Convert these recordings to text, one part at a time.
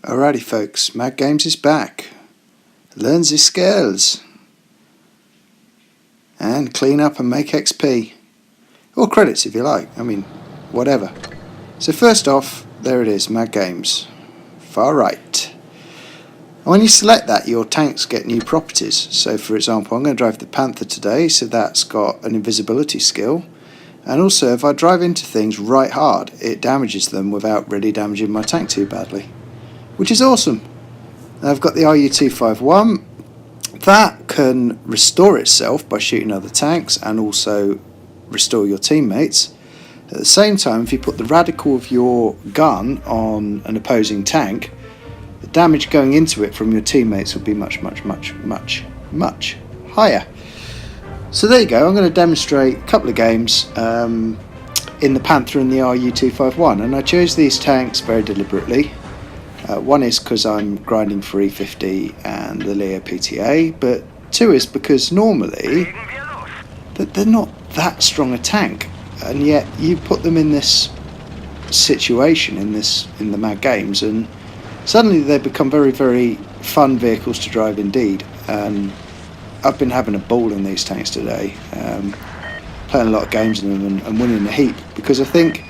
Alrighty folks, Mad Games is back. Learn the skills. And clean up and make XP. Or credits if you like, I mean, whatever. So first off, there it is, Mad Games. Far right. And when you select that, your tanks get new properties. So for example, I'm going to drive the Panther today, so that's got an invisibility skill. And also, if I drive into things right hard, it damages them without really damaging my tank too badly. Which is awesome. I've got the Ru251. That can restore itself by shooting other tanks and also restore your teammates. At the same time, if you put the radical of your gun on an opposing tank, the damage going into it from your teammates will be much higher. So there you go, I'm going to demonstrate a couple of games in the Panther and the Ru251, and I chose these tanks very deliberately. One is because I'm grinding for E50 and the Leo PTA, but two is because normally they're not that strong a tank, and yet you put them in this situation in the Mad Games, and suddenly they become very fun vehicles to drive indeed. And I've been having a ball in these tanks today, playing a lot of games in them and winning a heap, because I think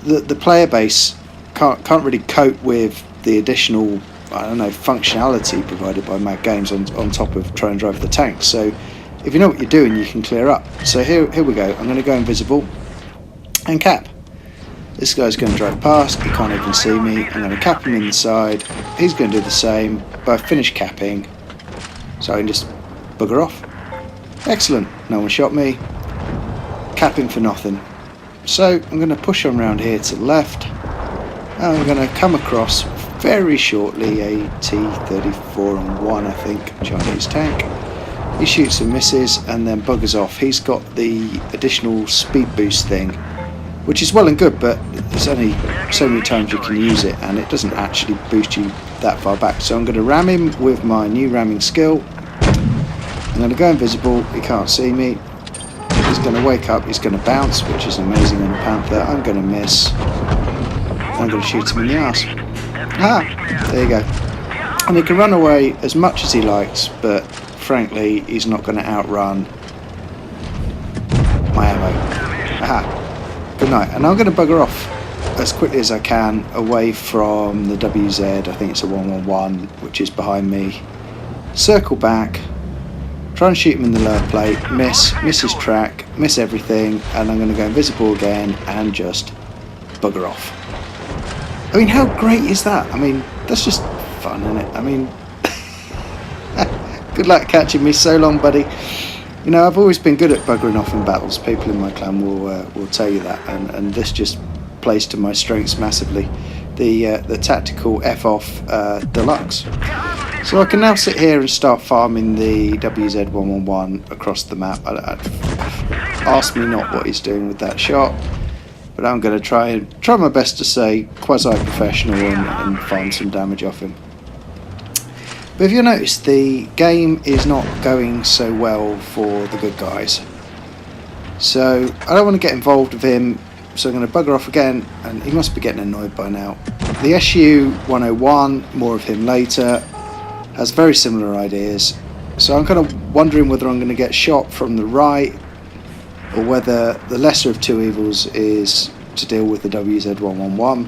the player base can't really cope with the additional, I don't know, functionality provided by Mad Games on top of trying to drive the tanks. So if you know what you're doing, you can clear up. So here we go. I'm going to go invisible and cap. This guy's going to drive past, he can't even see me. I'm going to cap him in the side, he's going to do the same, but I've finished capping, so I can just bugger off. Excellent, no one shot me. Capping for nothing. So I'm going to push on round here to the left. And I'm going to come across very shortly a T-34-1, I think, Chinese tank. He shoots and misses and then buggers off. He's got the additional speed boost thing, which is well and good, but there's only so many times you can use it, and it doesn't actually boost you that far back. So I'm going to ram him with my new ramming skill. I'm going to go invisible, he can't see me. He's going to wake up, he's going to bounce, which is amazing on the Panther. I'm going to miss. I'm going to shoot him in the arse. Ah, there you go. And he can run away as much as he likes, but frankly, he's not going to outrun my ammo. Aha. Good night. And I'm going to bugger off as quickly as I can away from the WZ. I think it's a 111, which is behind me. Circle back. Try and shoot him in the lower plate. Miss his track. Miss everything. And I'm going to go invisible again and just bugger off. I mean, how great is that? I mean, that's just fun, isn't it? I mean, good luck catching me. So long, buddy. You know, I've always been good at buggering off in battles. People in my clan will tell you that, and this just plays to my strengths massively. The tactical F-off deluxe. So I can now sit here and start farming the WZ111 across the map. Ask me not what he's doing with that shot. But I'm going to try my best to say quasi-professional and find some damage off him. But if you'll notice, the game is not going so well for the good guys. So I don't want to get involved with him, so I'm going to bugger off again, and he must be getting annoyed by now. The SU-101, more of him later, has very similar ideas. So I'm kind of wondering whether I'm going to get shot from the right, or whether the lesser of two evils is to deal with the WZ111.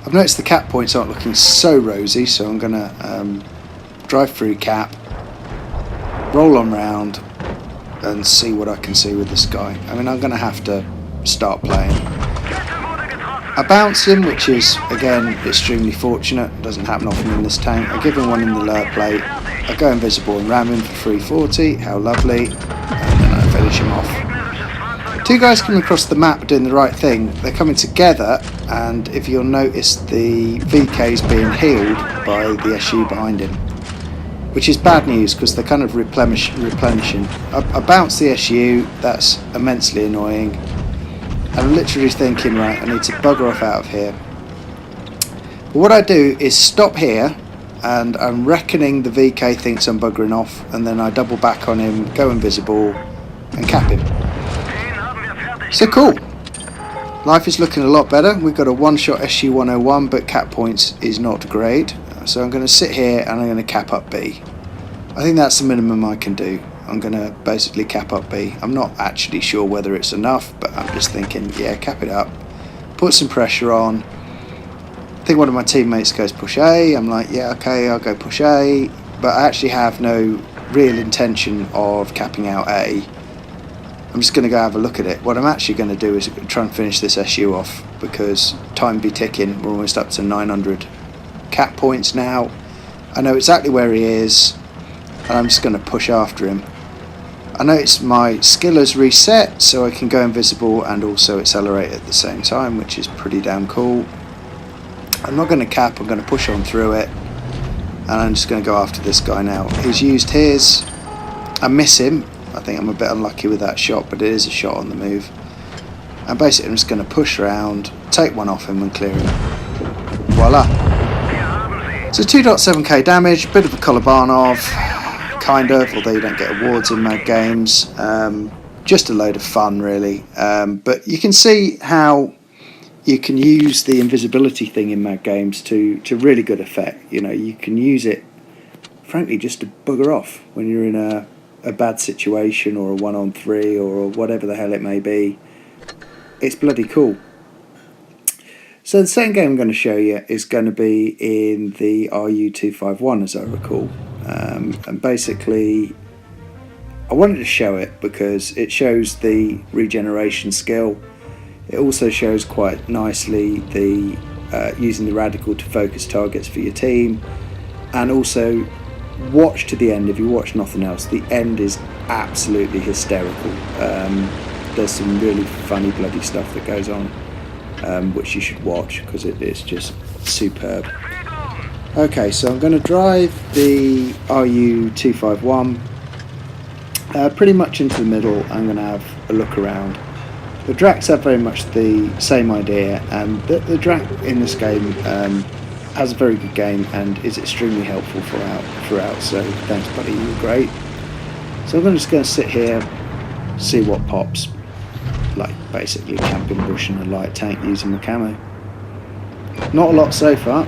I've noticed the cap points aren't looking so rosy, so I'm going to drive through cap, roll on round, and see what I can see with this guy. I mean, I'm going to have to start playing. I bounce him, which is, again, extremely fortunate. It doesn't happen often in this tank. I give him one in the lower plate. I go invisible and ram him for 340. How lovely. And then I finish him off. Two guys coming across the map doing the right thing. They're coming together, and if you'll notice, the VK is being healed by the SU behind him, which is bad news because they're kind of replenishing. I bounce the SU, that's immensely annoying. I'm literally thinking, right, I need to bugger off out of here. But what I do is stop here, and I'm reckoning the VK thinks I'm buggering off, and then I double back on him, go invisible, and cap him. So cool. Life is looking a lot better. We've got a one-shot SU-101, but cap points is not great. So I'm going to sit here and I'm going to cap up B. I think that's the minimum I can do. I'm going to basically cap up B. I'm not actually sure whether it's enough, but I'm just thinking, yeah, cap it up. Put some pressure on. I think one of my teammates goes push A. I'm like, yeah, okay, I'll go push A. But I actually have no real intention of capping out A. I'm just going to go have a look at it. What I'm actually going to do is try and finish this SU off, because time be ticking. We're almost up to 900 cap points now. I know exactly where he is, and I'm just going to push after him. I notice my skill has reset, so I can go invisible and also accelerate at the same time, which is pretty damn cool. I'm not going to cap, I'm going to push on through it, and I'm just going to go after this guy now. He's used his. I miss him. I think I'm a bit unlucky with that shot, but it is a shot on the move. And basically I'm just going to push around, take one off him and clear him. Voila. So 2.7k damage, bit of a Kolobanov, kind of, although you don't get awards in Mad Games. Just a load of fun, really. But you can see how you can use the invisibility thing in Mad Games to really good effect. You know, you can use it, frankly, just to bugger off when you're in a bad situation or a 1-on-3 or whatever the hell it may be. It's bloody cool. So the second game I'm going to show you is going to be in the Ru251, as I recall. And basically, I wanted to show it because it shows the regeneration skill. It also shows quite nicely the using the radical to focus targets for your team. And also, watch to the end if you watch nothing else. The end is absolutely hysterical. There's some really funny bloody stuff that goes on, which you should watch because it is just superb. Okay, so I'm going to drive the Ru251 pretty much into the middle. I'm going to have a look around. The Dracs have very much the same idea, and the Drac in this game has a very good game and is extremely helpful throughout. So thanks, buddy, you were great. So I'm just going to sit here, see what pops, like basically camping bush and a light tank using the camo. Not a lot so far.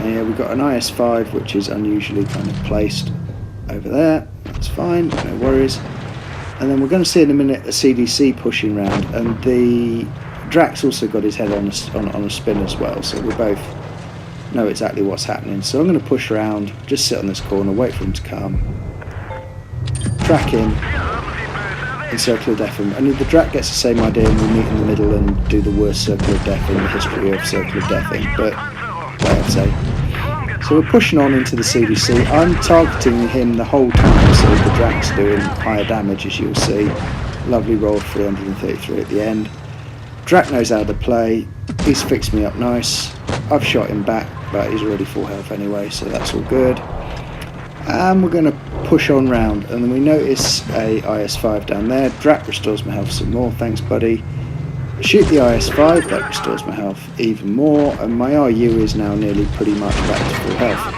Yeah, we've got an IS-5 which is unusually kind of placed over there. That's fine, no worries. And then we're going to see in a minute a CDC pushing round, and the Drac's also got his head on a spin as well, so we both know exactly what's happening. So I'm going to push around, just sit on this corner, wait for him to come, track him, and circle of death him. And the Drac gets the same idea, and we'll meet in the middle and do the worst circle of death in the history of circle of deathing, but I'd say. So we're pushing on into the CDC. I'm targeting him the whole time, so the Drac's doing higher damage, as you'll see. Lovely roll, 333 at the end. Drac knows how to play. He's fixed me up nice. I've shot him back, but he's already full health anyway, so that's all good. And we're going to push on round, and then we notice a IS-5 down there. Drac restores my health some more, thanks buddy. Shoot the IS-5, that restores my health even more, and my RU is now nearly pretty much back to full health.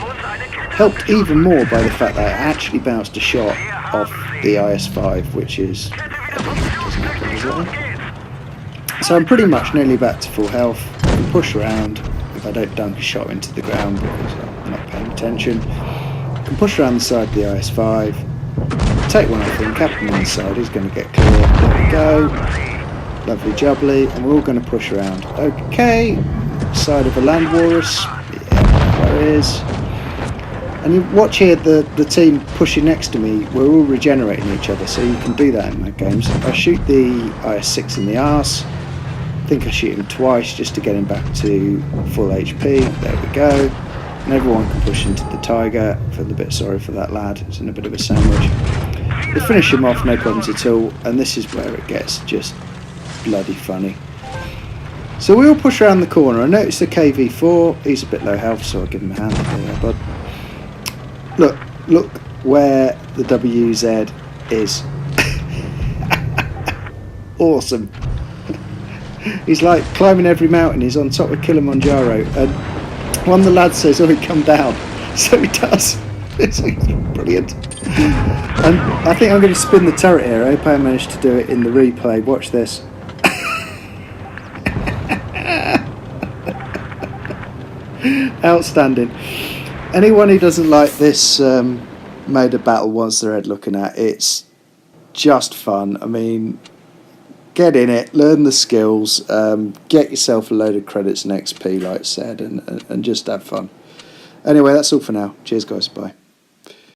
Helped even more by the fact that I actually bounced a shot off the IS-5, which is... So I'm pretty much nearly back to full health. I can push around if I don't dunk a shot into the ground because I'm not paying attention. I can push around the side of the IS-5, take one off him, cap him on the side, he's going to get clear. There we go. Lovely jubbly, and we're all going to push around. Okay, side of a Land Walrus. Yeah, there is. And you watch here the team pushing next to me. We're all regenerating each other, so you can do that in my games. I shoot the IS-6 in the arse. I think I shoot him twice just to get him back to full HP. There we go. And everyone can push into the Tiger. I feel a bit sorry for that lad. It's in a bit of a sandwich. We finish him off, no problems at all. And this is where it gets just bloody funny. So we all push around the corner. I notice the KV4. He's a bit low health, so I'll give him a hand. There, bud. Look where the WZ is. Awesome. He's like climbing every mountain. He's on top of Kilimanjaro, and one of the lads says, "Oh, he come down." So he does. It's brilliant. And I think I'm going to spin the turret here. I hope I managed to do it in the replay. Watch this. Outstanding. Anyone who doesn't like this mode of battle wants their head looking at. It's just fun. I mean, get in it, learn the skills, get yourself a load of credits and XP, like I said, and just have fun. Anyway, that's all for now. Cheers, guys. Bye.